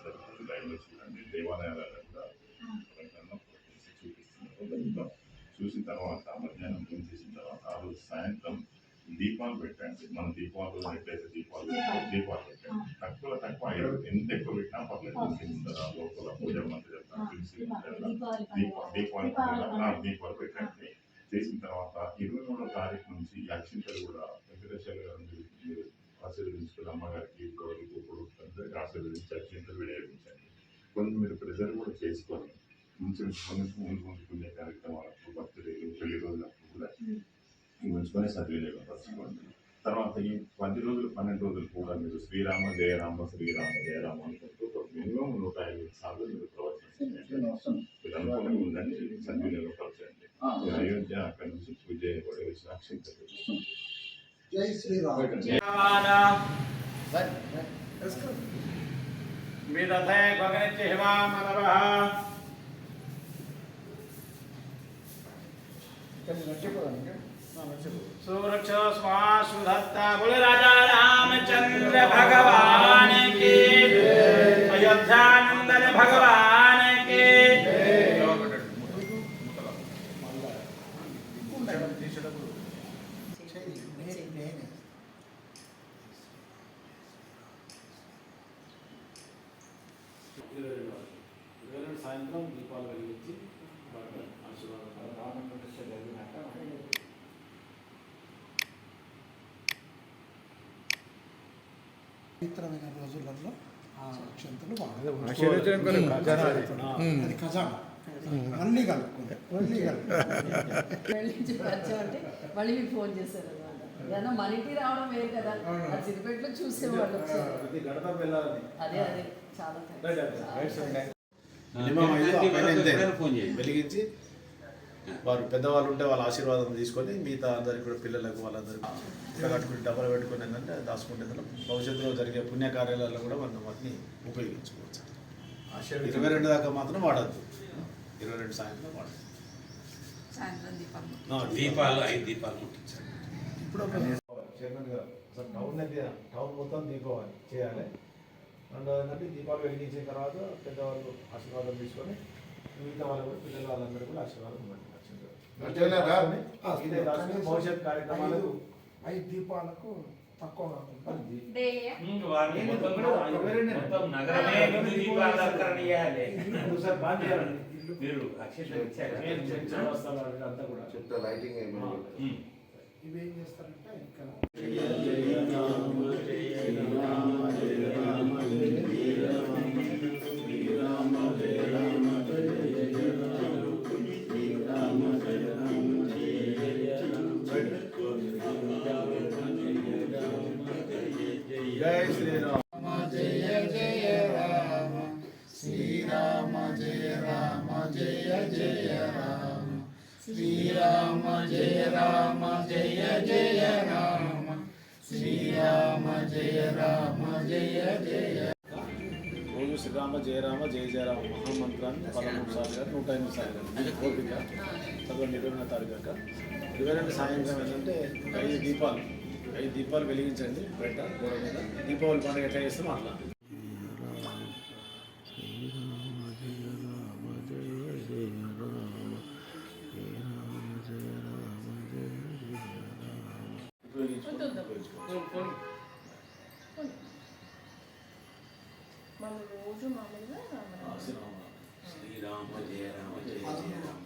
జరుగుతుంది. లైవ్లో చూడండి. దేవాలయాలలో కూడా ఎవరికన్నా చూపిస్తున్నారు. లైవ్లో చూసిన తర్వాత మధ్యాహ్నం పూజ చేసిన తర్వాత ఆ రోజు సాయంత్రం దీపాలు పెట్టండి. మన దీపాలు ఎట్లయితే దీపాలు పెట్టండి. తక్కువ 5 ఎంత ఎక్కువ పెట్టినా పర్లేదు. లోపల పూజ మందిరం దీపాలు పెట్టండి. చేసిన తర్వాత 23వ తారీఖు నుంచి ఈ అక్షింతలు కూడా వెంకటేశ్వర గారు మీరు ఆశీర్వదించుకుని అమ్మగారికి అందరికీ ఆశీర్వదించి అక్షింతలు వినియోగించండి. కొంచెం మీరు ప్రెజర్ కూడా చేసుకొని ముందు పుణ్య కార్యక్రమాలకు బర్త్డేలు పెళ్లి రోజులకు కూడా ఉంచుకొని సద్వినియోగపరచుకోండి. తర్వాత ఈ 10 రోజులు 12 రోజులు కూడా మీరు శ్రీరామ జయరామ శ్రీరామ జయరామ అనుకుంటూ మినిమం 150 సార్లు మీరు ప్రవచనం మీరు అనుకూలంగా ఉందండి. సద్వినియోగపరచండి. అయోధ్య అక్కడి నుంచి పూజ చేయబడే అక్షింతలు. జై శ్రీరామ. सुरक्ष स्वासुधत्ता बोले राजा रामचंद्र भगवान की, अयोध्या नंदन भगवान की। సాయంత్రం దీపాలు వెలిగించి పవిత్రమైన రోజులలో అక్షంతలు వాడాలి. ఖజానా అన్నీ కలుపుకుంటాయి. అంటే మళ్ళీ మీకు ఫోన్ చేశారు అనమాట. మన ఇంటికి రావడం వేరు కదా, సిరిపేటలో చూసేవాళ్ళు అదే అదే చాలా వెలిగించి వారు పెద్దవాళ్ళు ఉంటే వాళ్ళ ఆశీర్వాదం తీసుకొని మిగతా అందరికి కూడా పిల్లలకు వాళ్ళందరికీ ఇట్లా కట్టుకుని డబ్బులు పెట్టుకుని ఏంటంటే దాచుకుంటే భవిష్యత్తులో జరిగే పుణ్యకార్యాలలో కూడా మనం వాటిని ఉపయోగించుకోవచ్చు. 22 దాకా మాత్రం వాడద్దు. 22 సాయంత్రం వాడద్దు. దీపాలు 5 దీపాలు ముట్టించాలి. ఇప్పుడు చైర్మన్ గారు అసలు టౌన్ మొత్తం దీపావళి చేయాలి. రెండోది ఏంటంటే దీపాలు వెలిగించిన తర్వాత పెద్దవాళ్ళు ఆశీర్వాదం తీసుకొని మిగతా వాళ్ళు కూడా పిల్లలు వాళ్ళందరూ కూడా ఆశీర్వాదం ఇవ్వండి. భవిష్యత్ కార్యక్రమాలు 5 దీపాలకు తక్కువ ఇవేం చేస్తారంటే ఇక్కడ జై శ్రీరామ. జయ జయ రామ శ్రీరామ జయ రామ జయ జయ రామ శ్రీరామ జయ రామ జయ జయ రామ శ్రీరామ జయ రామ జయ జయ. రోజు శ్రీరామ జయ రామ జయ జయ రామ మహామంత్రాన్ని 13 సార్లు 108 సార్లు ఓపిక చదవండి. 22వ తారీఖు దాకా 22 సాయంత్రం ఏంటంటే 5 దీపాలు వెలిగించండి. బయట గోడ మీద దీపావళి పండుగ ఎట్లా చేస్తామో అట్లా. రోజు మామూలుగా శ్రీరామ జయ రామ జయ జయ రామ